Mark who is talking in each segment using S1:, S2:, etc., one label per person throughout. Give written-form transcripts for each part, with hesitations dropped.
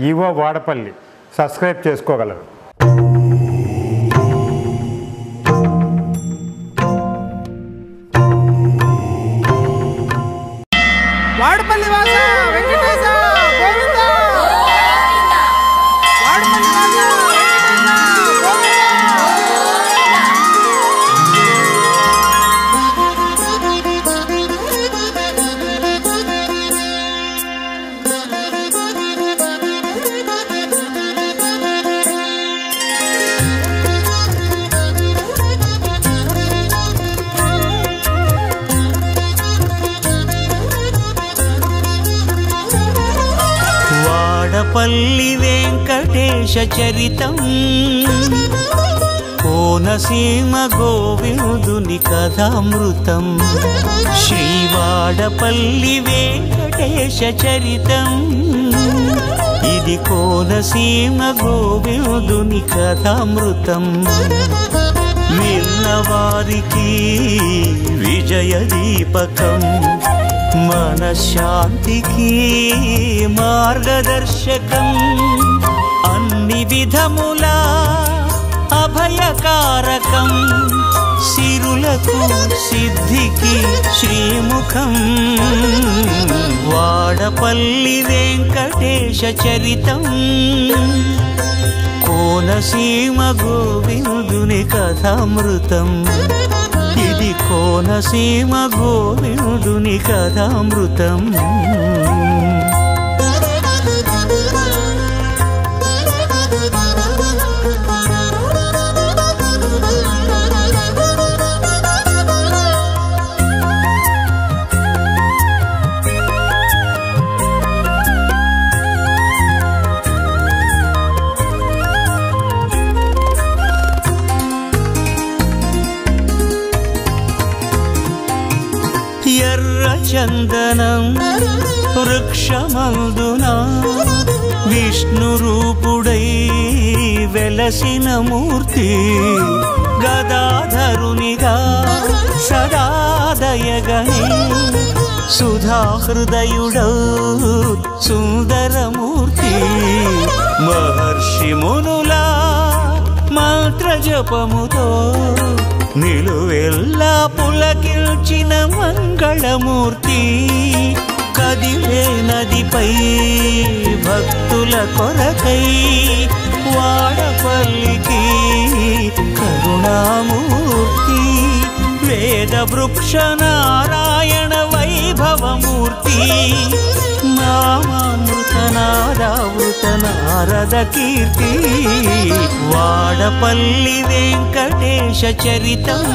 S1: EO Vadapalli subscribe చేసుకోగలరు.
S2: వాడపల్లి వాస వెంకటేశ గోవింద వాడపల్లి వాస
S3: వాడపల్లి వెంకటేశ చరితం కోనసీమ గోవిందుని కథామృతం. శ్రీవాడపల్లి వెంకటేశ చరితం ఇది కోనసీమ గోవిందుని కథామృతం. విన్నవారికి విజయ దీపకం, మనశ్శాంతికి మార్గదర్శకం, అన్ని విధముల అభయకారకం, సిరులకు సిద్ధికి శ్రీముఖం. వాడపల్లి వెంకటేశ చరితం కోనసీమ గోవిందుని కథామృతం. ఇది కోనసీమ గోవిందుని కథామృతం. చందనం వృక్షమందున విష్ణు రూపుడై వెలసిన మూర్తి, గదాధరునిగా సదాదయగని సుధాహృదయుడౌ సుందరమూర్తి. మహర్షి మునుల మంత్రజపముతో నిలువెల్లా పులకిల్చిన మంగళమూర్తి. కదిలే నదిపై భక్తుల కొరకై వాడపల్లికి కరుణామూర్తి. వేద వృక్ష నారాయణ వైభవమూర్తి, నామామృత నారావృత నారద కీర్తి. వాడపల్లి వెంకటేశ చరితం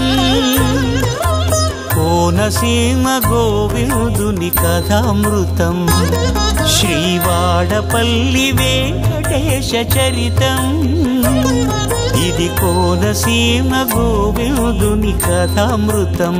S3: కోనసీమ గోవిందుని కథామృతం. శ్రీవాడపల్లి వెంకటేశ చరితం ఇది కోనసీమ గోవిందుని కథామృతం.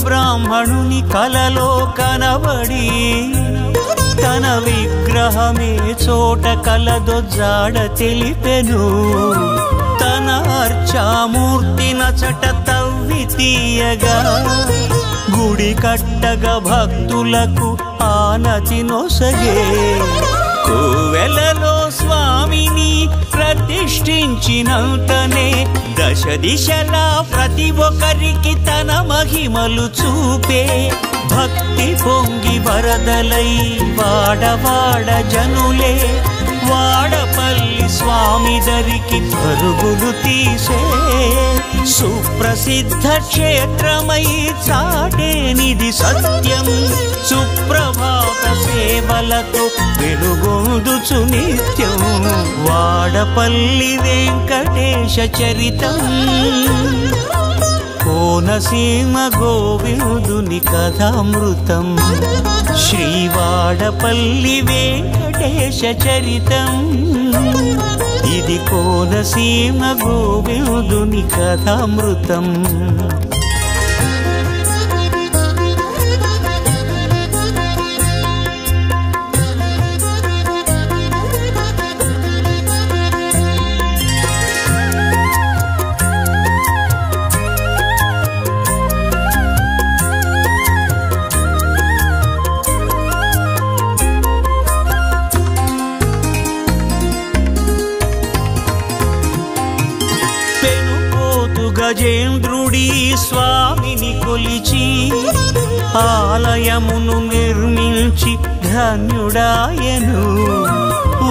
S3: బ్రాహ్మణుని కలలో కనబడి తన విగ్రహమే చోట కలదొజ్జాడ తెలిపెను. తన అర్చామూర్తి నచట తవ్వి తీయగా గుడి కట్టగా భక్తులకు ఆనతి నొసగే. కోవెలలో స్వామిని ప్రతిష్ఠించినంతనే దశ దిశలా ప్రతి ఒక్కరికి తన మహిమలు చూపే. భక్తి పొంగి వరదలై వాడవాడ జనులే వాడపల్లి స్వామి దరికి పరుగులు తీసే. సుప్రసిద్ధ క్షేత్రమై చాటేనిది సత్యం. సుప్రభాత సేవలతో వెలుగొందుచు నిత్యం. వాడపల్లి వెంకటేశ చరితం కోనసీమ గోవిందుని కథామృతం శ్రీవాడపల్లి వెంకటేశ చరితం ఇది కోనసీమ గోవిందుని కథామృతం గజేంద్రుడి స్వామిని కొలిచి ఆలయమును నిర్మించి ధన్యుడాయను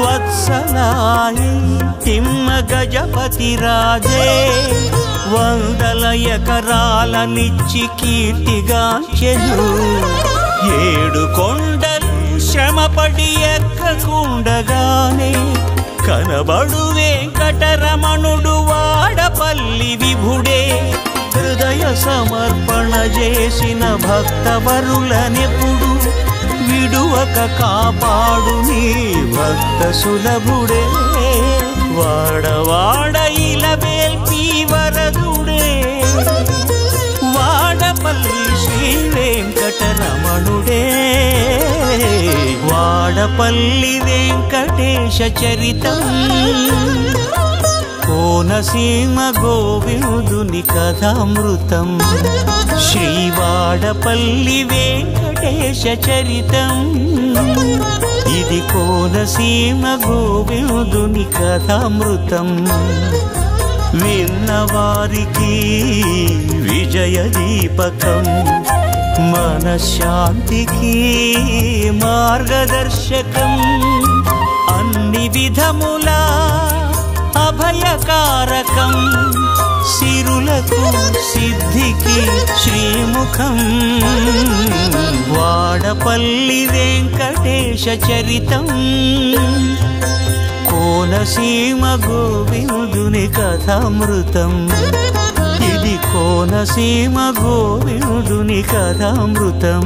S3: వత్సలాయ తిమ్మ గజపతి రాజే వందల ఎకరాలనిచ్చి కీర్తిగాంచెను 7 కొండలు శ్రమపడి ఎక్కకుండగానే కనబడు వెంకటరమణుడు వాడపల్లి విభుడే హృదయ సమర్పణ చేసిన భక్తవరులనెప్పుడు విడువక కాపాడు నీ భక్త సులభుడే వాడవాడ ఇలవేల్పి వరదుడే వాడపల్లి శ్రీ వెంకటరమణుడే వాడపల్లి వెంకటేశ చరితం కోనసీమ గోవిందుని కథామృతం శ్రీవాడపల్లి వెంకటేశ చరితం ఇది కోనసీమ గోవిందుని కథామృతం విన్నవారికి విజయ దీపకం మనశ్శాంతికి మార్గదర్శకం అన్ని విధముల అభయకారకం సిరులకు సిద్ధికి శ్రీముఖం వాడపల్లి వెంకటేశ చరితం కోనసీమ గోవిందుని కథామృతం ఇది కోనసీమ గోవిందుని కథామృతం